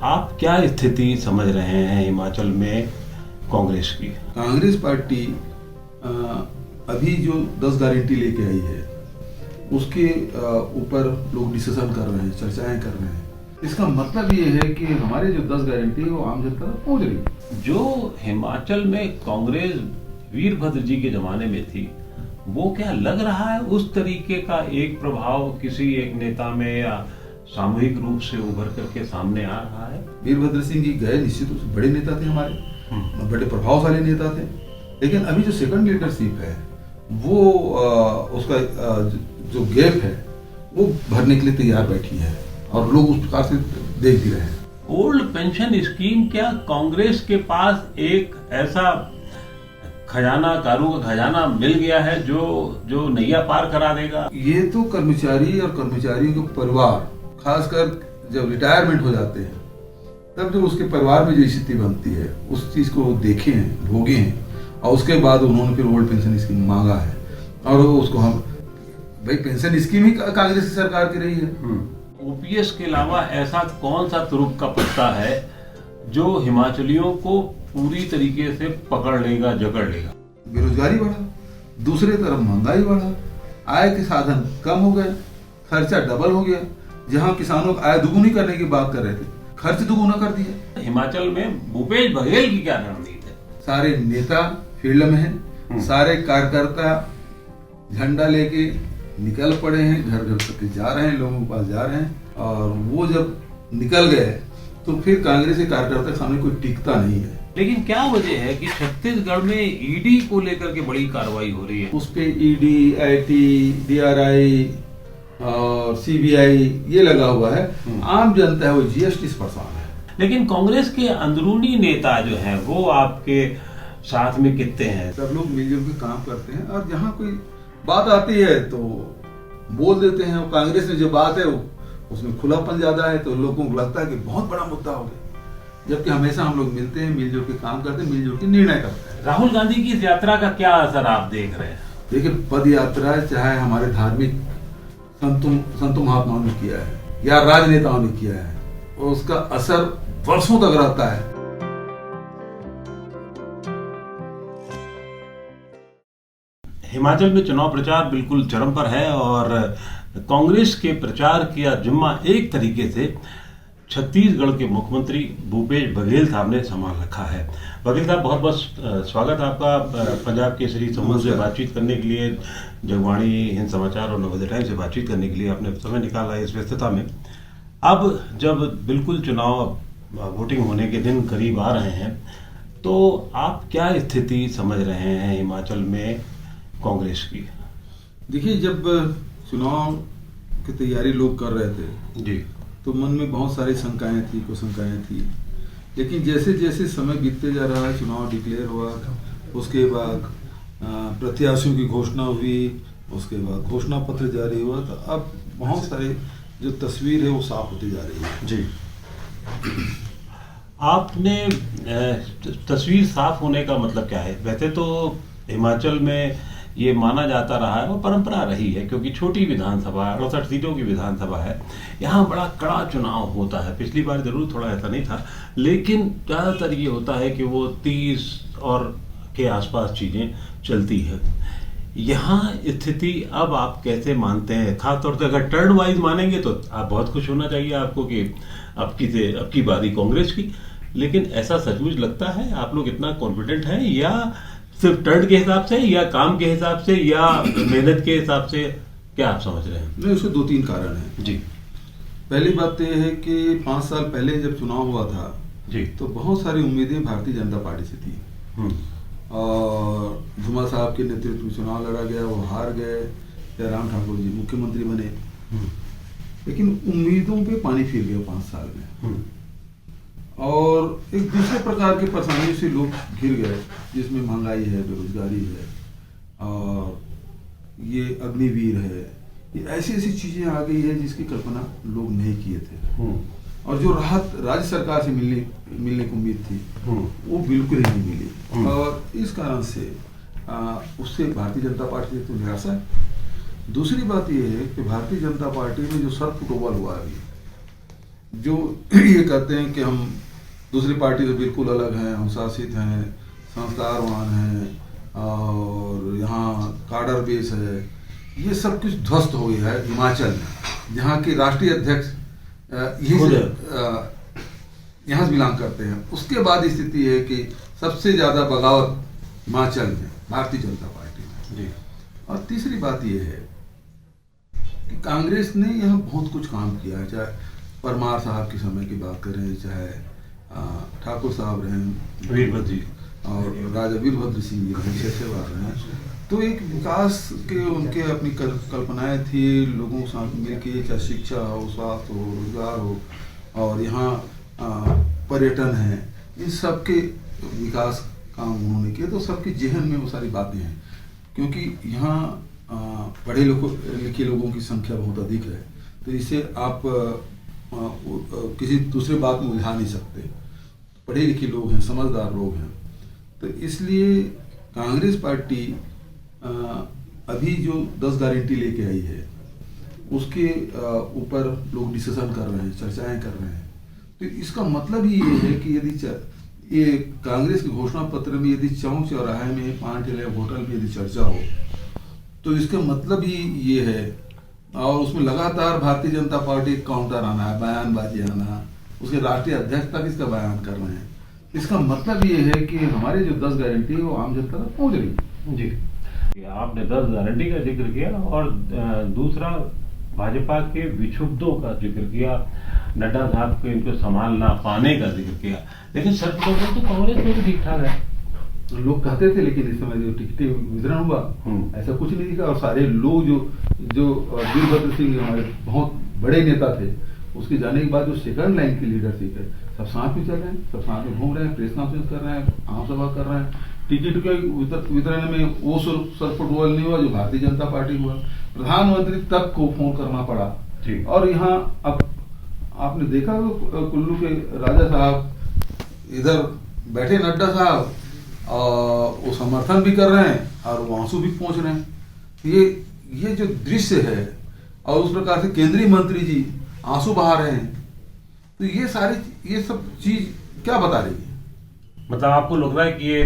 आप क्या स्थिति समझ रहे हैं हिमाचल में कांग्रेस की? कांग्रेस पार्टी अभी जो 10 गारंटी लेके आई है उसके ऊपर लोग डिस्कशन कर रहे हैं, चर्चाएं कर रहे हैं। इसका मतलब ये है कि हमारे जो 10 गारंटी है वो आम जनता तक पहुंच रही है। जो हिमाचल में कांग्रेस वीरभद्र जी के जमाने में थी, वो क्या लग रहा है उस तरीके का एक प्रभाव किसी एक नेता में या सामूहिक रूप से उभर करके सामने आ रहा है? वीरभद्र सिंह जी गए, निश्चित रूप से बड़े नेता थे हमारे, बड़े प्रभावशाली नेता थे। लेकिन अभी जो सेकंड लीडरशिप है वो उसका जो गैप है वो भरने के लिए तैयार बैठी है और लोग उस प्रकार से देख भी रहे हैं। ओल्ड पेंशन स्कीम, क्या कांग्रेस के पास एक ऐसा खजाना, कारों का खजाना मिल गया है जो नैया पार करा देगा? ये तो कर्मचारी और कर्मचारियों के परिवार, खासकर जब रिटायरमेंट हो जाते हैं तब जो उसके परिवार में जो स्थिति बनती है उस चीज को देखे हैं, भोगे हैं, और उसके बाद उन्होंने फिर ओल्ड पेंशन स्कीम मांगा है और उसको हम भाई पेंशन स्कीम ही कांग्रेस की सरकार की रही है। ओपीएस के अलावा ऐसा कौन सा तुरुप का पत्ता है जो हिमाचलियों को पूरी तरीके से पकड़ लेगा, जकड़ लेगा? बेरोजगारी बढ़ा, दूसरे तरफ महंगाई बढ़ा, आय के साधन कम हो गए, खर्चा डबल हो गया। जहां किसानों को आय दुगुनी करने की बात कर रहे थे, खर्च दुगुना कर दिया। हिमाचल में भूपेश बघेल की क्या रणनीति है? सारे नेता फील्ड में हैं, सारे कार्यकर्ता झंडा लेके निकल पड़े हैं, घर घर तक जा रहे हैं, लोगों के पास जा रहे हैं। और वो जब निकल गए तो फिर कांग्रेस के कार्यकर्ता के सामने कोई टिकता नहीं है। लेकिन क्या वजह है कि छत्तीसगढ़ में ईडी को लेकर के बड़ी कार्रवाई हो रही है? उस पे ईडी, आईटी, डीआरआई और सीबीआई ये लगा हुआ है। आम जनता है वो जीएसटी से परेशान है। लेकिन कांग्रेस के अंदरूनी नेता जो हैं वो आपके साथ में कितने हैं? सब लोग मिलजुल के काम करते हैं और जहाँ कोई बात आती है तो बोल देते हैं। और कांग्रेस में जो बात है उसमें खुलापन ज्यादा है तो लोगों को लगता है कि बहुत बड़ा मुद्दा हो गया, जबकि हमेशा हम लोग मिलते हैं, मिलजुल के काम करते हैं, मिलजुल के निर्णय करते हैं। राहुल गांधी की इस यात्रा का क्या असर आप देख रहे हैं? देखिए, पद यात्रा चाहे हमारे धार्मिक संतों महात्माओं ने किया है या राजनेताओं ने किया है, और उसका असर वर्षों तक रहता है। हिमाचल में चुनाव प्रचार बिल्कुल चरम पर है और कांग्रेस के प्रचार का जिम्मा एक तरीके से छत्तीसगढ़ के मुख्यमंत्री भूपेश बघेल साहब ने संभाल रखा है। बघेल साहब, बहुत बहुत स्वागत आपका पंजाब केसरी समूह से बातचीत करने के लिए, जगबाणी, हिंद समाचार और नवोदय टाइम्स से बातचीत करने के लिए आपने समय निकाला इस व्यस्तता में। अब जब बिल्कुल चुनाव वोटिंग होने के दिन करीब आ रहे हैं तो आप क्या स्थिति समझ रहे हैं हिमाचल में कांग्रेस की? देखिए, जब चुनाव की तैयारी लोग कर रहे थे जी तो मन में बहुत सारी शंकाएं थी, कुशंकाएं थी। लेकिन जैसे जैसे समय बीतते जा रहा है, चुनाव डिक्लेयर हुआ, उसके बाद प्रत्याशियों की घोषणा हुई, उसके बाद घोषणा पत्र जारी हुआ, तो अब बहुत सारे जो तस्वीर है वो साफ होती जा रही है। जी, आपने तस्वीर साफ होने का मतलब क्या है? वैसे तो हिमाचल में ये माना जाता रहा है, वो परंपरा रही है, क्योंकि छोटी विधानसभा 68 सीटों की विधानसभा है, यहाँ बड़ा कड़ा चुनाव होता है। पिछली बार जरूर थोड़ा ऐसा नहीं था, लेकिन ज़्यादातर ये होता है कि वो 30 और के आसपास चीज़ें चलती है। यहाँ स्थिति अब आप कैसे मानते हैं? खासतौर से अगर टर्न वाइज मानेंगे तो आप बहुत खुश होना चाहिए आपको कि अब की बारी कांग्रेस की। लेकिन ऐसा सचमुच लगता है? आप लोग इतना कॉन्फिडेंट हैं या सिर्फ टर्न के हिसाब से या काम के हिसाब से या मेहनत के हिसाब से? क्या आप समझ रहे हैं? नहीं, उसके 2-3 कारण हैं। जी, पहली बात तो यह है कि 5 साल पहले जब चुनाव हुआ था जी, तो बहुत सारी उम्मीदें भारतीय जनता पार्टी से थी और धुमा साहब के नेतृत्व में चुनाव लड़ा गया, वो हार गए, जयराम ठाकुर जी मुख्यमंत्री बने। लेकिन उम्मीदों पे पानी फिर गया 5 साल में और एक दूसरे प्रकार के परेशानियों से लोग घिर गए, जिसमें महंगाई है, बेरोजगारी है और ये अग्निवीर है। ये ऐसी ऐसी चीजें आ गई है जिसकी कल्पना लोग नहीं किए थे। और जो राहत राज्य सरकार से मिलने को उम्मीद थी वो बिल्कुल ही नहीं मिली और इस कारण से उससे भारतीय जनता पार्टी तो निराशा है। दूसरी बात यह है कि भारतीय जनता पार्टी में जो सर फुटबॉल हुआ अभी, जो ये कहते हैं कि हम दूसरी पार्टी से बिल्कुल अलग हैं, अनुशासित हैं, संस्कारवान हैं और यहाँ काडर बेस है, ये सब कुछ ध्वस्त हो गया है हिमाचल में, जहाँ के राष्ट्रीय अध्यक्ष यहाँ से बिलोंग करते हैं। उसके बाद स्थिति है कि सबसे ज़्यादा बगावत हिमाचल में भारतीय जनता पार्टी में जी। और तीसरी बात यह है कि कांग्रेस ने यहाँ बहुत कुछ काम किया है, चाहे परमार साहब के समय की बात करें, चाहे ठाकुर साहब रहे, वीरभद्र जी और राजा वीरभद्र सिंह जी रहे, 6 बार रहे। तो एक विकास के उनके अपनी कल्पनाएं थी, लोगों के साथ मिलकर, चाहे शिक्षा हो, स्वास्थ्य हो, रोजगार हो, और यहाँ पर्यटन है, इन सब के विकास काम उन्होंने किए। तो सबके जेहन में वो सारी बातें हैं, क्योंकि यहाँ पढ़े लिखे लोगों की संख्या बहुत अधिक है, तो इसे आप किसी दूसरे बात में उलझा नहीं सकते। पढ़े लिखे लोग हैं, समझदार लोग हैं, तो इसलिए कांग्रेस पार्टी अभी जो 10 गारंटी लेके आई है उसके ऊपर लोग डिस्कशन कर रहे हैं, चर्चाएं कर रहे हैं। तो इसका मतलब ही ये है कि यदि ये कांग्रेस के घोषणा पत्र में यदि चौक चौराहे में 5 होटल में यदि चर्चा हो, तो इसका मतलब ही ये है, और उसमें लगातार भारतीय जनता पार्टी काउंटर आना है, बयानबाजी आना, उसके राष्ट्रीय अध्यक्ष तक इसका बयान कर रहे हैं। इसका मतलब ये है कि हमारी जो 10 गारंटी है वो आम जनता तक पहुंच रही है जी। आपने 10 गारंटी का जिक्र किया और दूसरा भाजपा के विक्षुब्धों का जिक्र किया, नड्डा साहब को इनको संभाल ना पाने का जिक्र किया, लेकिन सच कहूं तो कांग्रेस में भी ठीक ठाक है। लोग कहते थे, लेकिन इस समय जो टिकटें वितरण हुआ ऐसा कुछ नहीं दिखा। और सारे लोग जो वीरभद्र सिंह हमारे बहुत बड़े नेता थे, उसके जाने के बाद जो सेकंड लाइन की लीडरशिप है, सब साथ में चल रहे हैं, सब साथ में घूम रहे हैं, प्रेस कॉन्फ्रेंस कर रहे हैं, आम सभा कर रहे हैं। टिकट के वितरण में वो सरफुटबॉल नहीं हुआ जो भारतीय जनता पार्टी हुआ। प्रधानमंत्री तक को फोन करना पड़ा। और यहाँ अब आपने देखा कुल्लू के राजा साहब इधर बैठे, नड्डा साहब वो समर्थन भी कर रहे हैं और वो आंसू भी पहुंच रहे हैं। ये जो दृश्य है, और उस प्रकार से केंद्रीय मंत्री जी आंसू बहा रहे हैं, तो ये सब चीज क्या बता रही है? मतलब आपको लग रहा है कि ये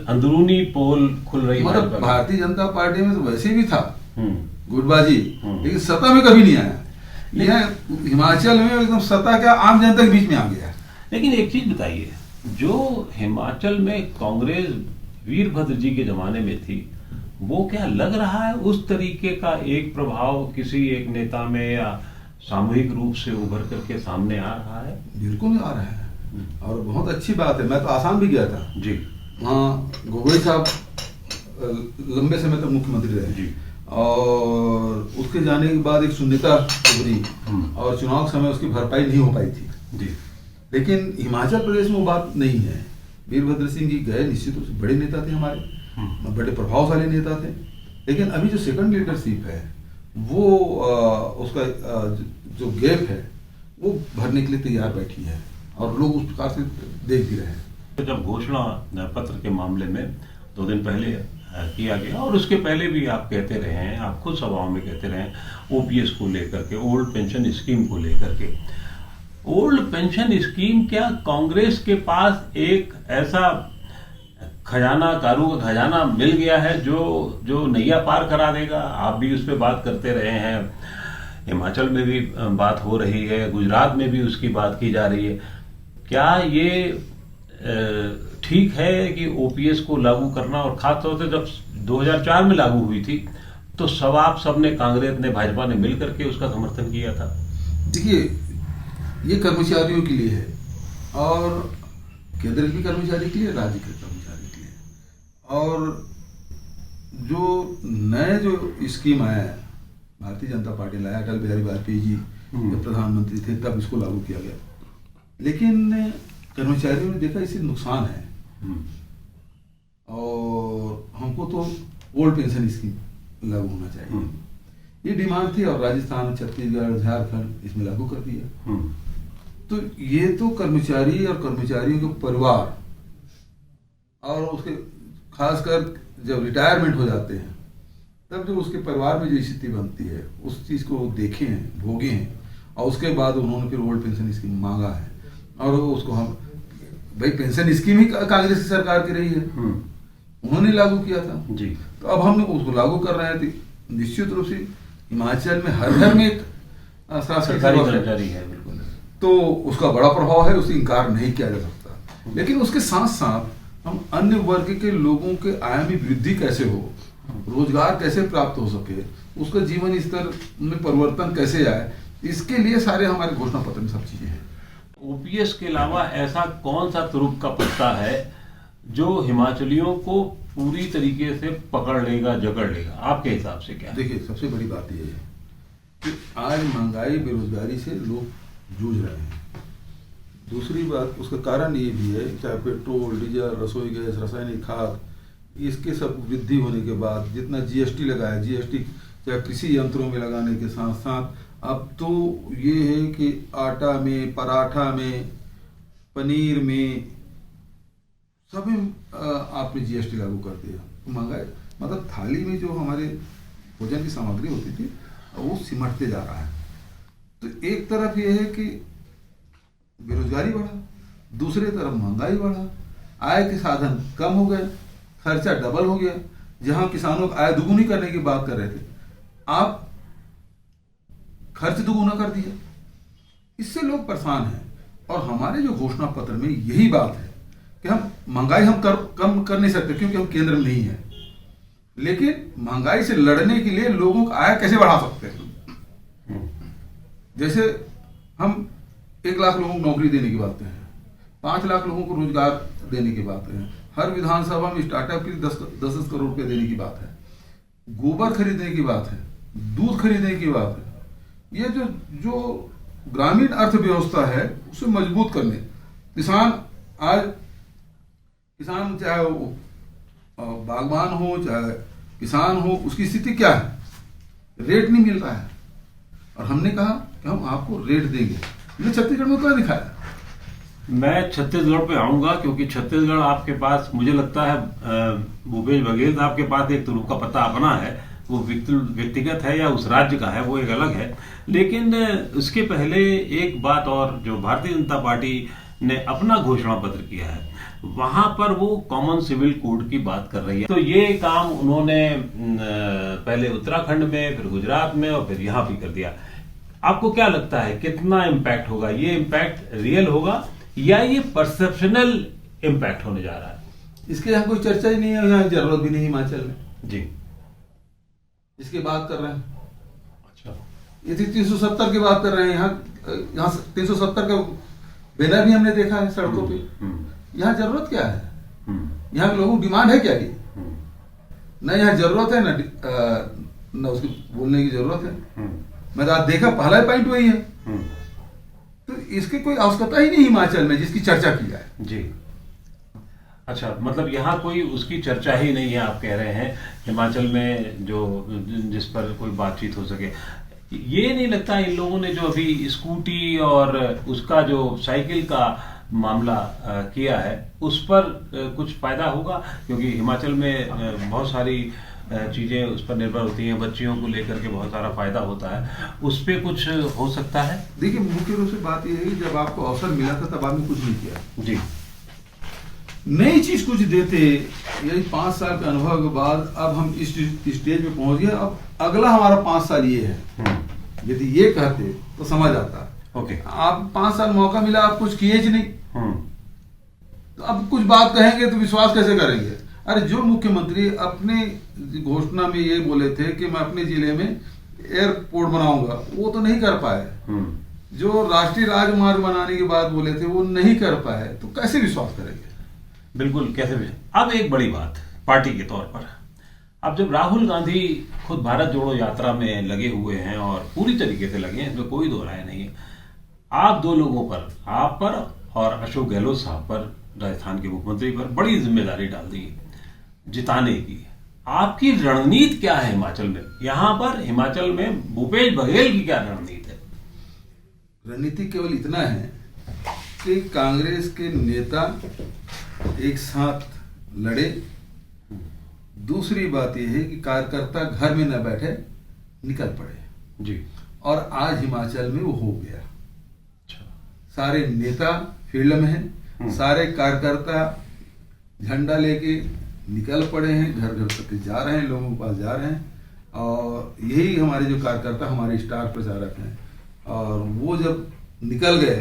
अंदरूनी पोल खुल रही है? मतलब भारतीय जनता पार्टी में तो वैसे भी था गुटबाजी, लेकिन सत्ता में कभी नहीं आया। यह हिमाचल में एकदम सत्ता का आम जनता के बीच में आ गया। लेकिन एक चीज बताइए, जो हिमाचल में कांग्रेस वीरभद्र जी के जमाने में थी, वो क्या लग रहा है उस तरीके का एक प्रभाव किसी एक नेता में या सामूहिक रूप से उभर करके सामने आ रहा है? बिल्कुल आ रहा है, और बहुत अच्छी बात है। मैं तो आसाम भी गया था जी। वहाँ गोगोई साहब लंबे समय तक मुख्यमंत्री रहे जी, और उसके जाने के बाद एक शून्यता उभरी और चुनाव के समय उसकी भरपाई नहीं हो पाई थी जी। लेकिन हिमाचल प्रदेश में वो बात नहीं है। वीरभद्र सिंह जी गए, निश्चित रूप से बड़े नेता थे हमारे, बड़े प्रभावशाली नेता थे, लेकिन अभी जो सेकंड लीडरशिप है वो उसका जो गैप है वो भरने के लिए तैयार बैठी है, और लोग उस प्रकार से देख भी रहे हैं। जब घोषणा पत्र के मामले में 2 दिन पहले किया गया, और उसके पहले भी आप कहते रहे हैं, आप खुद सभाओं में कहते रहे हैं, ओपीएस को लेकर के, ओल्ड पेंशन स्कीम को लेकर के। ओल्ड पेंशन स्कीम, क्या कांग्रेस के पास एक ऐसा खजाना, कारू का खजाना मिल गया है जो नैया पार करा देगा? आप भी उस पर बात करते रहे हैं, हिमाचल में भी बात हो रही है, गुजरात में भी उसकी बात की जा रही है। क्या ये ठीक है कि ओपीएस को लागू करना, और खासतौर से जब 2004 में लागू हुई थी तो आप सबने, कांग्रेस ने, भाजपा ने मिलकर के उसका समर्थन किया था? देखिए, ये कर्मचारियों के लिए है, और केंद्र के कर्मचारी के लिए, राज्य के कर्मचारी के लिए। और जो नए जो स्कीम आया है, भारतीय जनता पार्टी लाया, अटल बिहारी वाजपेयी जी जब प्रधानमंत्री थे तब इसको लागू किया गया, लेकिन कर्मचारियों ने देखा इससे नुकसान है, और हमको तो ओल्ड पेंशन स्कीम लागू होना चाहिए, ये डिमांड थी। और राजस्थान, छत्तीसगढ़, झारखंड इसमें लागू कर दिया। तो ये तो कर्मचारी और कर्मचारियों के परिवार, और उसके खासकर जब रिटायरमेंट हो जाते हैं तब जो उसके परिवार में जो स्थिति बनती है उस चीज को देखे हैं, भोगे हैं, और उसके बाद उन्होंने फिर ओल्ड पेंशन स्कीम मांगा है, और उसको हम भाई पेंशन स्कीम ही कांग्रेस की सरकार की रही है, उन्होंने लागू किया था जी। तो अब हम उसको लागू कर रहे हैं। तो निश्चित रूप से हिमाचल में हर घर में एक सरकारी कर्मचारी है, बिल्कुल, तो उसका बड़ा प्रभाव है, उससे इनकार नहीं किया जा सकता। लेकिन उसके साथ साथ हम अन्य वर्ग के लोगों के आय में वृद्धि कैसे हो, रोजगार कैसे प्राप्त हो सके, उसका जीवन स्तर में परिवर्तन कैसे आए, इसके लिए सारे हमारे घोषणा पत्र में सब चीजें हैं। ओपीएस के अलावा ऐसा कौन सा तुरुप का पत्ता है जो हिमाचलियों को पूरी तरीके से पकड़ लेगा, जकड़ लेगा, आपके हिसाब से क्या है? देखिए, सबसे बड़ी बात यह है कि आज महंगाई बेरोजगारी से लोग जूझ रहे हैं। दूसरी बात, उसका कारण ये भी है, चाहे पेट्रोल, डीजल, रसोई गैस, रासायनिक खाद, इसके सब वृद्धि होने के बाद जितना जीएसटी लगा है, जीएसटी चाहे कृषि यंत्रों में लगाने के साथ साथ अब तो ये है कि आटा में, पराठा में, पनीर में, सब में आपने जीएसटी लागू कर दिया। तो महंगाई मतलब थाली में जो हमारे भोजन की सामग्री होती थी वो सिमटते जा रहा है। तो एक तरफ ये है कि बेरोजगारी बढ़ा, दूसरे तरफ महंगाई बढ़ा, आय के साधन कम हो गए, खर्चा डबल हो गया। जहां किसानों को आय दुगुनी करने की बात कर रहे थे, आप खर्च दुगुना कर दिया। इससे लोग परेशान हैं। और हमारे जो घोषणा पत्र में यही बात है कि हम महंगाई कम कर नहीं सकते क्योंकि हम केंद्र में नहीं है, लेकिन महंगाई से लड़ने के लिए लोगों का आय कैसे बढ़ा सकते हैं। जैसे हम 1 लाख लोगों को नौकरी देने की बात है, 5 लाख लोगों को रोजगार देने की बात है, हर विधानसभा में स्टार्टअप के 10-10 करोड़ रुपए देने की बात है, गोबर खरीदने की बात है, दूध खरीदने की बात है। ये जो ग्रामीण अर्थव्यवस्था है उसे मजबूत करने, किसान चाहे वो बागवान हो चाहे किसान हो, उसकी स्थिति क्या है, रेट नहीं मिल रहा है। और हमने कहा कि हम आपको रेट देंगे। हमने छत्तीसगढ़ में क्या दिखाया? मैं छत्तीसगढ़ पे आऊंगा क्योंकि छत्तीसगढ़ आपके पास, मुझे लगता है भूपेश बघेल साहब के पास एक तुरुप का पत्ता अपना है, वो व्यक्तिगत है या उस राज्य का है वो एक अलग है। लेकिन उसके पहले एक बात और, जो भारतीय जनता पार्टी ने अपना घोषणा पत्र किया है वहां पर वो कॉमन सिविल कोड की बात कर रही है। तो ये काम उन्होंने पहले उत्तराखंड में, फिर गुजरात में और फिर यहाँ भी कर दिया। आपको क्या लगता है कितना इम्पैक्ट होगा? ये इम्पैक्ट रियल होगा या ये परसेप्शनल इम्पैक्ट होने जा रहा है? इसके यहाँ कोई चर्चा ही नहीं है, यहाँ जरूरत भी नहीं हिमाचल में जी, इसकी बात कर रहे हैं। अच्छा, ये 370 की बात कर रहे हैं। यहाँ 370 का बैनर भी हमने देखा है सड़कों पे। यहाँ जरूरत क्या है? यहाँ के लोगों की डिमांड है क्या? ये न यहाँ जरूरत है न उसकी बोलने की जरूरत है। मैं तो आज देखा, पहला पॉइंट वही है। तो इसकी कोई आवश्यकता ही नहीं हिमाचल में जिसकी चर्चा की जाए। जी, अच्छा, मतलब यहाँ कोई उसकी चर्चा ही नहीं है, आप कह रहे हैं हिमाचल में जो जिस पर कोई बातचीत हो सके। ये नहीं लगता इन लोगों ने जो अभी स्कूटी और उसका जो साइकिल का मामला किया है उस पर कुछ फायदा होगा? क्योंकि हिमाचल में बहुत सारी चीजें उस पर निर्भर होती हैं, बच्चियों को लेकर के बहुत सारा फायदा होता है, उस पर कुछ हो सकता है? देखिए, मुख्य रूप से बात यह है कि जब आपको अवसर मिला था तब आपने कुछ नहीं किया। जी, नई चीज कुछ देते, यही 5 साल के अनुभव के बाद अब हम इस स्टेज पे पहुंच गए। अब अगला हमारा 5 साल ये है। यदि ये कहते तो समझ आता। ओके, आप 5 साल मौका मिला, आप कुछ किए ही नहीं, तो अब कुछ बात कहेंगे तो विश्वास कैसे करेंगे? अरे जो मुख्यमंत्री अपने घोषणा में ये बोले थे कि मैं अपने जिले में एयरपोर्ट बनाऊंगा, वो तो नहीं कर पाए। जो राष्ट्रीय राजमार्ग बनाने की बात बोले थे वो नहीं कर पाए, तो कैसे विश्वास करेंगे? बिल्कुल, कैसे भी। अब एक बड़ी बात पार्टी के तौर पर, अब जब राहुल गांधी खुद भारत जोड़ो यात्रा में लगे हुए हैं और पूरी तरीके से लगे हैं, इसमें कोई दो राय नहीं है, आप दो लोगों पर, आप पर और अशोक गहलोत साहब पर, राजस्थान के मुख्यमंत्री पर बड़ी जिम्मेदारी डाल दी जिताने की। आपकी रणनीति क्या है हिमाचल में? यहां पर हिमाचल में भूपेश बघेल की क्या रणनीति है? रणनीति केवल इतना है कि कांग्रेस के नेता एक साथ लड़े। दूसरी बात यह है कि कार्यकर्ता घर में न बैठे, निकल पड़े। जी, और आज हिमाचल में वो हो गया। अच्छा। सारे नेता फील्ड में हैं, सारे कार्यकर्ता झंडा लेके निकल पड़े हैं, घर घर तक जा रहे हैं, लोगों के पास जा रहे हैं। और यही हमारे जो कार्यकर्ता हमारे स्टार प्रचारक हैं, और वो जब निकल गए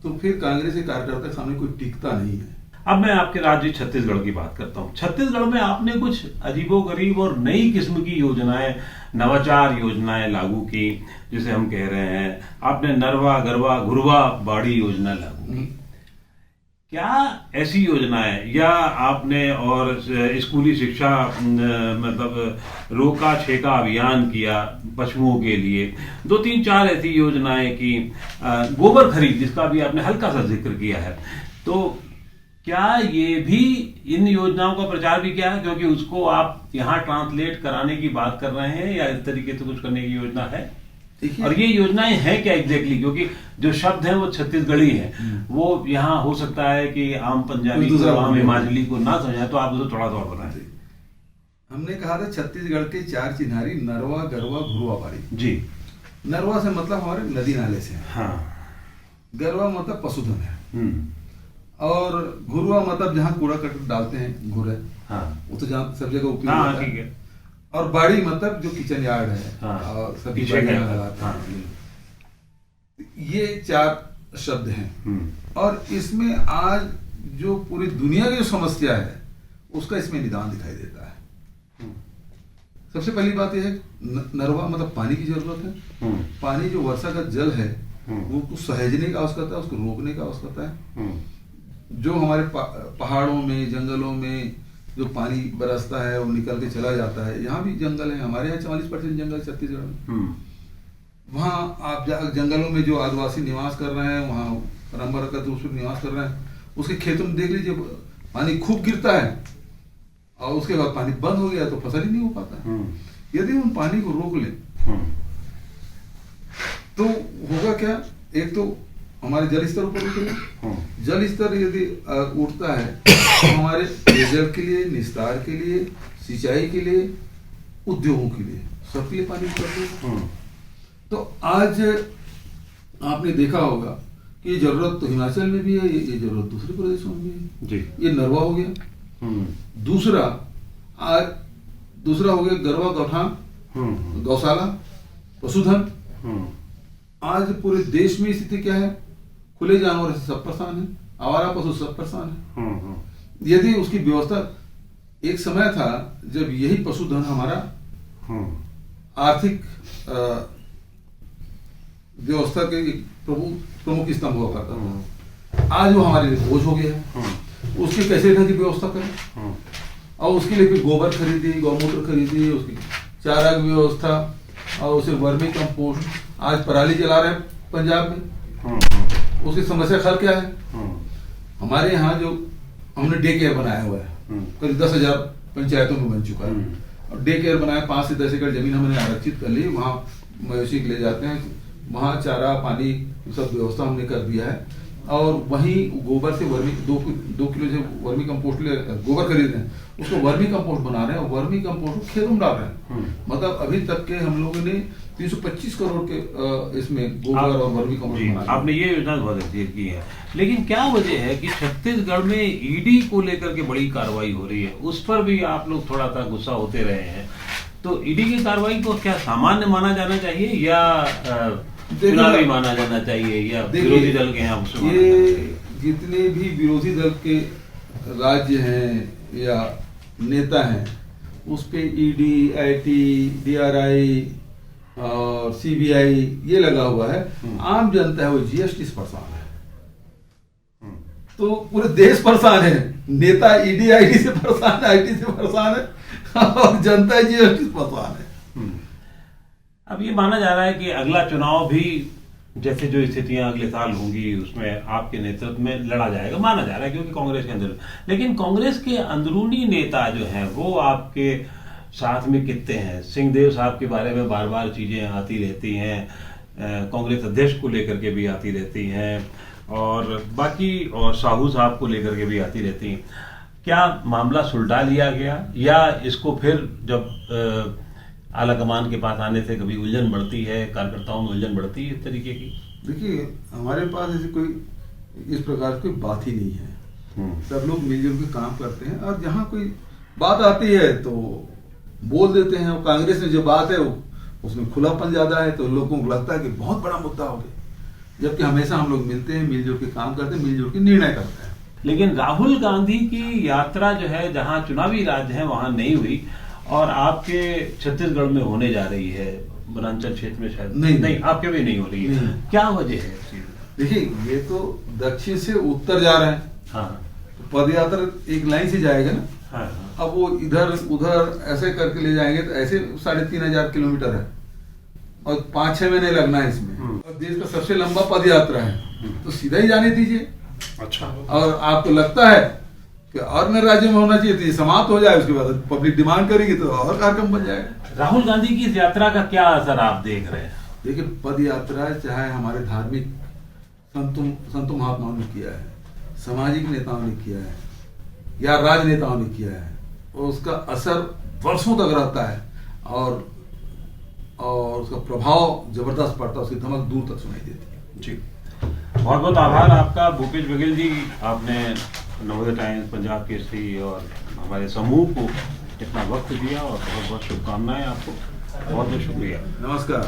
तो फिर कांग्रेस के कार्यकर्ता के सामने कोई टिकता नहीं है। अब मैं आपके राज्य छत्तीसगढ़ की बात करता हूँ। छत्तीसगढ़ में आपने कुछ अजीबोगरीब और नई किस्म की योजनाएं, नवाचार योजनाएं लागू की, जिसे हम कह रहे हैं, आपने नरवा गरवा घुरवा बाड़ी योजना लागू की। क्या ऐसी योजनाएं, या आपने और स्कूली शिक्षा मतलब रोका छेका अभियान किया पशुओं के लिए, 2-3-4 ऐसी योजनाएं की, गोबर खरीद जिसका भी आपने हल्का सा जिक्र किया है, तो क्या ये भी इन योजनाओं का प्रचार भी किया है? क्योंकि उसको आप यहाँ ट्रांसलेट कराने की बात कर रहे हैं, या इस तरीके से कुछ करने की योजना है? और ये योजनाएं हैं क्या एग्जैक्टली? क्योंकि जो शब्द हैं वो छत्तीसगढ़ी हैं, वो यहाँ हो सकता है कि आम पंजाबी को, आम हिमाचली को ना समझाए, तो आप उसे थोड़ा सा और बताएं। हमने कहा था छत्तीसगढ़ के 4 चिन्हारी नरवा गरवा घुरवा बाड़ी। जी। नरवा से मतलब हमारे नदी नाले से है। हाँ। गरवा मतलब पशुधन है। और घुरवा मतलब जहाँ कूड़ा कचरा डालते हैं, घुरे। हाँ। वो तो जहाँ सब जगह उपयोग हाँ, होता है। ठीक है। और बाड़ी मतलब जो किचन यार्ड है। हाँ। और सभी पीछे बाड़ियाँ का। लगाते हाँ। हैं। ये 4 शब्द हैं। और इसमें आज जो पूरी दुनिया की जो समस्या है उसका इसमें निदान दिखाई देता है। सबसे पहली बात यह है, नरवा मतलब पानी की जरूरत है। पानी जो वर्षा का जल है वो उसको सहेजने का आवश्यकता है, उसको रोकने का आवश्यकता है। जो हमारे पहाड़ों में, जंगलों में जो पानी बरसता है वो निकल के चला जाता है। यहाँ भी जंगल है, हमारे यहाँ 40% जंगल छत्तीसगढ़ में। वहाँ आप जंगलों में जो आदिवासी निवास कर रहे हैं, वहाँ परंपरागत रूप से निवास कर रहे हैं, उसके खेतों में देख लीजिए पानी खूब गिरता है और उसके बाद पानी बंद हो गया तो फसल ही नहीं हो पाता। यदि हम पानी को रोक लें तो होगा क्या? एक तो हमारे जल स्तर ऊपर उठेगा। जल स्तर यदि उठता है तो हमारे पेयजल के लिए, निस्तार के लिए, सिंचाई के लिए, उद्योगों के लिए, सबके लिए पानी उपलब्ध। तो आज आपने देखा होगा कि ये जरूरत तो हिमाचल में भी है, ये जरूरत दूसरे प्रदेशों में भी है। जी। ये नरवा हो गया। दूसरा हो गया गरवा गौठान, गौशाला, पशुधन। आज पूरे देश में स्थिति क्या है? खुले जानवर से सब परेशान है, आवारा पशु सब परेशान है। यदि उसकी व्यवस्था, एक समय था जब यही पशुधन हमारा आर्थिक व्यवस्था के प्रमुख स्तंभ हुआ करता था। आज वो हमारे लिए बोझ हो गया है। उसकी कैसे ढंग की व्यवस्था करें? और उसके लिए फिर गोबर खरीदी, गौमूत्र खरीदी, उसकी चारा की व्यवस्था, और उसे वर्मी कंपोस्ट। आज पराली जला रहे हैं पंजाब में, उसकी समस्या खल क्या है? हमारे यहाँ जो हमने डे केयर बनाया हुआ है, करीब 10,000 पंचायतों में बन चुका है। और डे केयर बनाया, 5 से 10 एकड़ जमीन हमने आरक्षित कर ली। वहाँ मवेशी ले जाते हैं, वहाँ चारा पानी सब व्यवस्था हमने कर दिया है। और वहीं गोबर से वर्मी 2 किलो से वर्मी कंपोस्ट गोबर खरीद रहे हैं, उसको वर्मी कंपोस्ट बना रहे हैं और वर्मी कंपोस्ट खेतों में डाल रहे हैं। मतलब अभी तक के हम लोगों ने 325 करोड़ के इसमें गोबर और वर्मी कंपोस्ट बनाया। आपने ये योजना बहुत अच्छी की है, लेकिन क्या वजह है कि छत्तीसगढ़ में ईडी को लेकर के बड़ी कार्रवाई हो रही है? उस पर भी आप लोग थोड़ा सा गुस्सा होते रहे हैं। तो ईडी की कार्रवाई को क्या सामान्य माना जाना चाहिए, या चुनावी माना जाना चाहिए, या विरोधी दल के यहाँ? ये जितने भी विरोधी दल के राज्य हैं या नेता हैं, उस पे ईडी, आईटी, डीआरआई और सीबीआई ये लगा हुआ है। आम जनता है वो जीएसटी से परेशान है। तो पूरे देश परेशान है। नेता ईडी आईटी से परेशान है, आईटी से परेशान है, और जनता जीएसटी से परेशान है। अब ये माना जा रहा है कि अगला चुनाव भी, जैसे जो स्थितियां अगले साल होंगी, उसमें आपके नेतृत्व में लड़ा जाएगा, माना जा रहा है, क्योंकि कांग्रेस के अंदर। लेकिन कांग्रेस के अंदरूनी नेता जो हैं वो आपके साथ में कितने हैं? सिंहदेव साहब के बारे में बार बार चीजें आती रहती हैं, कांग्रेस अध्यक्ष को लेकर के भी आती रहती हैं, और बाकी और साहू साहब को लेकर के भी आती रहती हैं। क्या मामला सुलझा लिया गया, या इसको फिर जब आला कमान के पास आने से कभी उलझन बढ़ती है, कार्यकर्ताओं में उलझन बढ़ती है इस तरीके की? देखिए, हमारे पास ऐसी कोई इस प्रकार की कोई बात ही नहीं है। सब लोग मिलजुल के काम करते हैं, और जहाँ कोई बात आती है तो बोल देते हैं। और कांग्रेस में जो बात है उसमें खुलापन ज्यादा है, तो लोगों को लगता है कि बहुत बड़ा मुद्दा हो गया, जबकि हमेशा हम लोग मिलते हैं, मिलजुल के काम करते हैं, मिलजुल के निर्णय करते हैं। लेकिन राहुल गांधी की यात्रा जो है जहां चुनावी राज्य है वहां नहीं हुई, और आपके छत्तीसगढ़ में होने जा रही है, वनांचल क्षेत्र में शायद नहीं आपके भी नहीं हो रही है। क्या वजह है? देखिए, ये तो दक्षिण से उत्तर जा रहे हैं। हाँ, तो पद यात्रा एक लाइन से जाएगा ना। हाँ, अब वो इधर उधर ऐसे करके ले जाएंगे तो ऐसे 3500 किलोमीटर है, और 5-6 महीने लगना है इसमें। और देश का सबसे लंबा पद यात्रा है, तो सीधा ही जाने दीजिए। अच्छा। और आपको लगता है कि और अन्य राज्यों में होना चाहिए, तो ये समाप्त हो जाए, उसके बाद पब्लिक डिमांड करेगी तो और कार्यक्रम बन जाएगा। राहुल गांधी की इस यात्रा का क्या असर आप देख रहे हैं? देखिए, पद यात्रा चाहे हमारे धार्मिक संतों महात्माओं ने किया है, सामाजिक नेताओं ने किया है, या राजनेताओं ने किया है, और उसका असर वर्षों तक रहता है, और उसका प्रभाव जबरदस्त पड़ता है, उसकी धमक दूर तक सुनाई देती है। जी, बहुत बहुत आभार आपका भूपेश बघेल जी। आपने नवोदय टाइम्स, पंजाब केसरी और हमारे समूह को इतना वक्त दिया, और बहुत बहुत शुभकामनाएं आपको। बहुत बहुत शुक्रिया। नमस्कार।